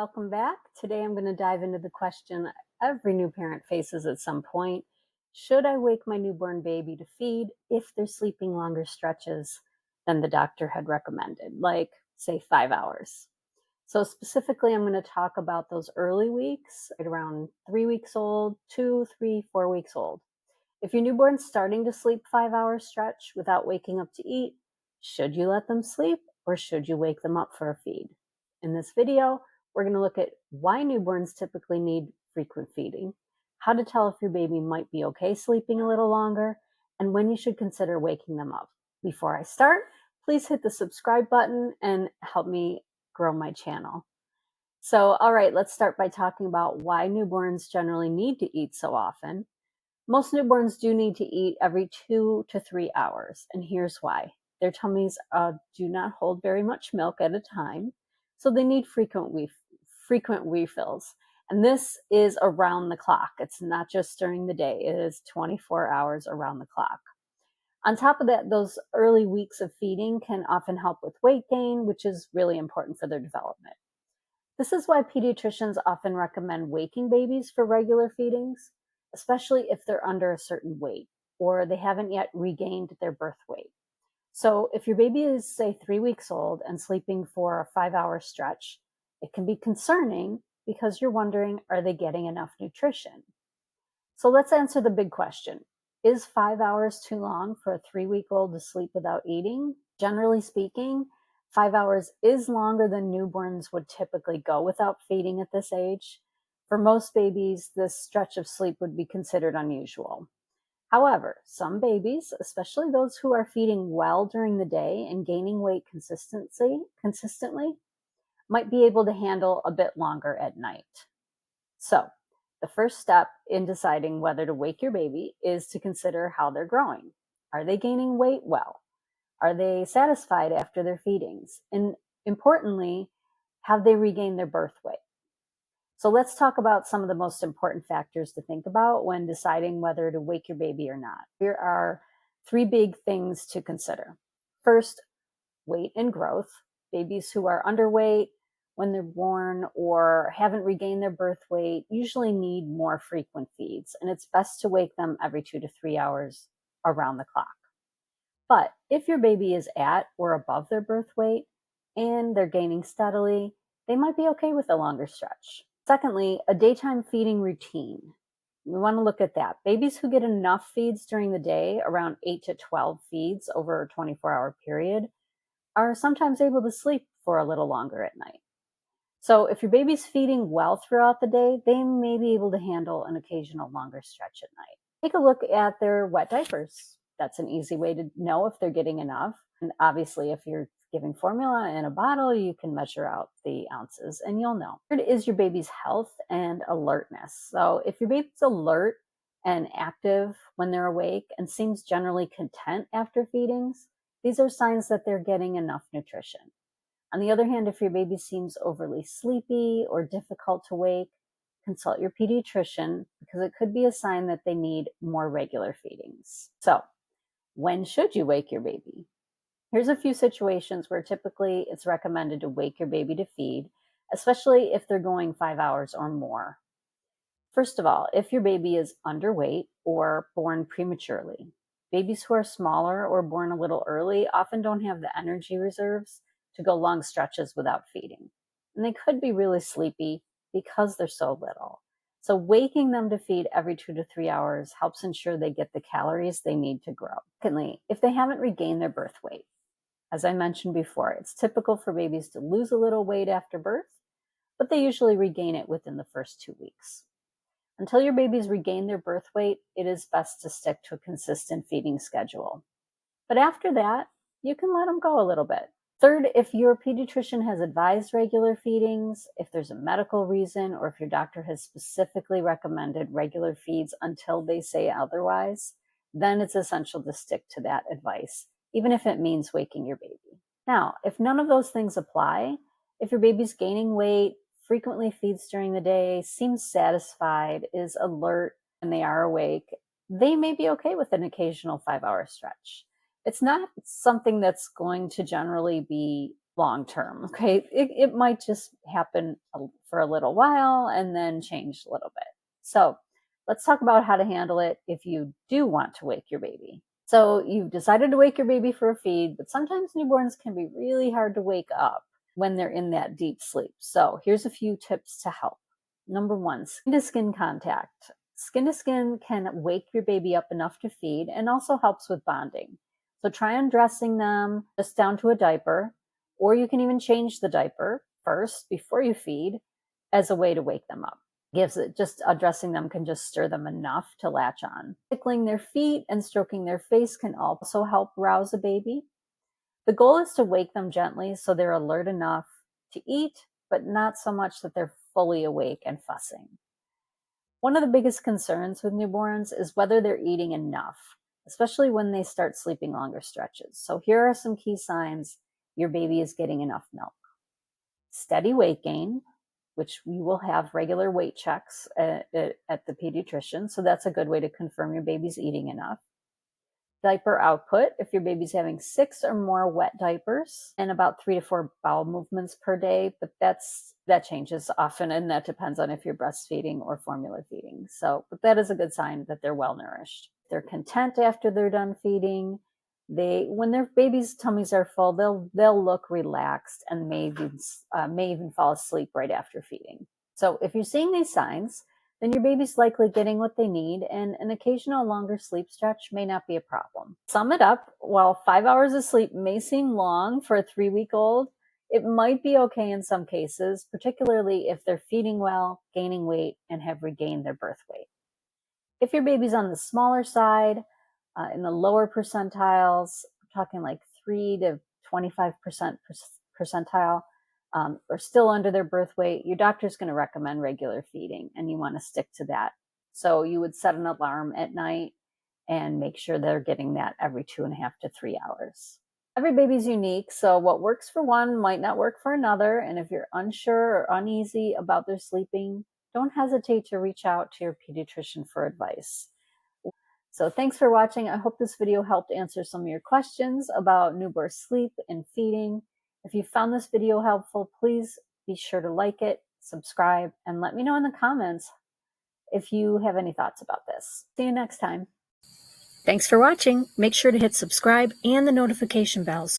welcome back. Today I'm going to dive into the question every new parent faces at some point. Should I wake my newborn baby to feed if they're sleeping longer stretches than the doctor had recommended, like, say, 5 hours? So, specifically, I'm going to talk about those early weeks, right around 3 weeks old, 2, 3, 4 weeks old. If your newborn's starting to sleep 5 hour stretch without waking up to eat, should you let them sleep or should you wake them up for a feed? In this video, we're going to look at why newborns typically need frequent feeding, how to tell if your baby might be okay sleeping a little longer, and when you should consider waking them up. Before I start, please hit the subscribe button and help me grow my channel. So, all right, let's start by talking about why newborns generally need to eat so often. Most newborns do need to eat every 2 to 3 hours, and here's why. Their tummies do not hold very much milk at a time, so they need frequent refills. And this is around the clock. It's not just during the day, it is 24 hours around the clock. On top of that, those early weeks of feeding can often help with weight gain, which is really important for their development. This is why pediatricians often recommend waking babies for regular feedings, especially if they're under a certain weight or they haven't yet regained their birth weight. So, if your baby is, say, 3 weeks old and sleeping for a 5 hour stretch, it can be concerning because you're wondering, are they getting enough nutrition? So, let's answer the big question. Is 5 hours too long for a 3 week old to sleep without eating? Generally speaking, 5 hours is longer than newborns would typically go without feeding at this age. For most babies, this stretch of sleep would be considered unusual. However, some babies, especially those who are feeding well during the day and gaining weight consistently, might be able to handle a bit longer at night. So, the first step in deciding whether to wake your baby is to consider how they're growing. Are they gaining weight well? Are they satisfied after their feedings? And importantly, have they regained their birth weight? So let's talk about some of the most important factors to think about when deciding whether to wake your baby or not. Here are three big things to consider. First, weight and growth. Babies who are underweight when they're born or haven't regained their birth weight usually need more frequent feeds, and it's best to wake them every 2 to 3 hours around the clock. But if your baby is at or above their birth weight and they're gaining steadily, they might be okay with a longer stretch. Secondly, a daytime feeding routine. We want to look at that. Babies who get enough feeds during the day, around 8 to 12 feeds over a 24-hour period, are sometimes able to sleep for a little longer at night. So if your baby's feeding well throughout the day, they may be able to handle an occasional longer stretch at night. Take a look at their wet diapers. That's an easy way to know if they're getting enough. And obviously, if you're giving formula in a bottle, you can measure out the ounces and you'll know. Third is your baby's health and alertness. So if your baby's alert and active when they're awake and seems generally content after feedings, these are signs that they're getting enough nutrition. On the other hand, if your baby seems overly sleepy or difficult to wake, consult your pediatrician because it could be a sign that they need more regular feedings. So, when should you wake your baby? Here's a few situations where typically it's recommended to wake your baby to feed, especially if they're going 5 hours or more. First of all, if your baby is underweight or born prematurely. Babies who are smaller or born a little early often don't have the energy reserves to go long stretches without feeding. And they could be really sleepy because they're so little. So waking them to feed every 2 to 3 hours helps ensure they get the calories they need to grow. Secondly, if they haven't regained their birth weight, as I mentioned before, it's typical for babies to lose a little weight after birth, but they usually regain it within the first 2 weeks. Until your babies regain their birth weight, it is best to stick to a consistent feeding schedule. But after that, you can let them go a little bit. Third, if your pediatrician has advised regular feedings, if there's a medical reason, or if your doctor has specifically recommended regular feeds until they say otherwise, then it's essential to stick to that advice, even if it means waking your baby. Now, if none of those things apply, if your baby's gaining weight, frequently feeds during the day, seems satisfied, is alert, and they are awake, they may be okay with an occasional 5 hour stretch. It's not something that's going to generally be long term. Okay. It might just happen for a little while and then change a little bit. So let's talk about how to handle it if you do want to wake your baby. So you've decided to wake your baby for a feed, but sometimes newborns can be really hard to wake up when they're in that deep sleep. So here's a few tips to help. Number one, skin to skin contact. Skin to skin can wake your baby up enough to feed and also helps with bonding. So try undressing them just down to a diaper, or you can even change the diaper first before you feed as a way to wake them up. Gives it just undressing them can just stir them enough to latch on. Tickling their feet and stroking their face can also help rouse a baby. The goal is to wake them gently so they're alert enough to eat, but not so much that they're fully awake and fussing. One of the biggest concerns with newborns is whether they're eating enough, especially when they start sleeping longer stretches. So here are some key signs your baby is getting enough milk. Steady weight gain, which you will have regular weight checks at the pediatrician. So that's a good way to confirm your baby's eating enough. Diaper output, if your baby's having 6 or more wet diapers and about 3 to 4 bowel movements per day, but that changes often, and that depends on if you're breastfeeding or formula feeding. So, but that is a good sign that they're well nourished. They're content after they're done feeding. When their baby's tummies are full, they'll look relaxed and may even fall asleep right after feeding. So if you're seeing these signs, then your baby's likely getting what they need, and an occasional longer sleep stretch may not be a problem. Sum it up, while 5 hours of sleep may seem long for a 3-week-old, it might be okay in some cases, particularly if they're feeding well, gaining weight, and have regained their birth weight. If your baby's on the smaller side, in the lower percentiles, talking like 3 to 25% percentile, or still under their birth weight, your doctor's going to recommend regular feeding, and you want to stick to that. So you would set an alarm at night and make sure they're getting that every 2.5 to 3 hours. Every baby's unique, so what works for one might not work for another. And if you're unsure or uneasy about their sleeping, don't hesitate to reach out to your pediatrician for advice. So thanks for watching. I hope this video helped answer some of your questions about newborn sleep and feeding. If you found this video helpful, please be sure to like it, subscribe, and let me know in the comments if you have any thoughts about this. See you next time. Thanks for watching. Make sure to hit subscribe and the notification bells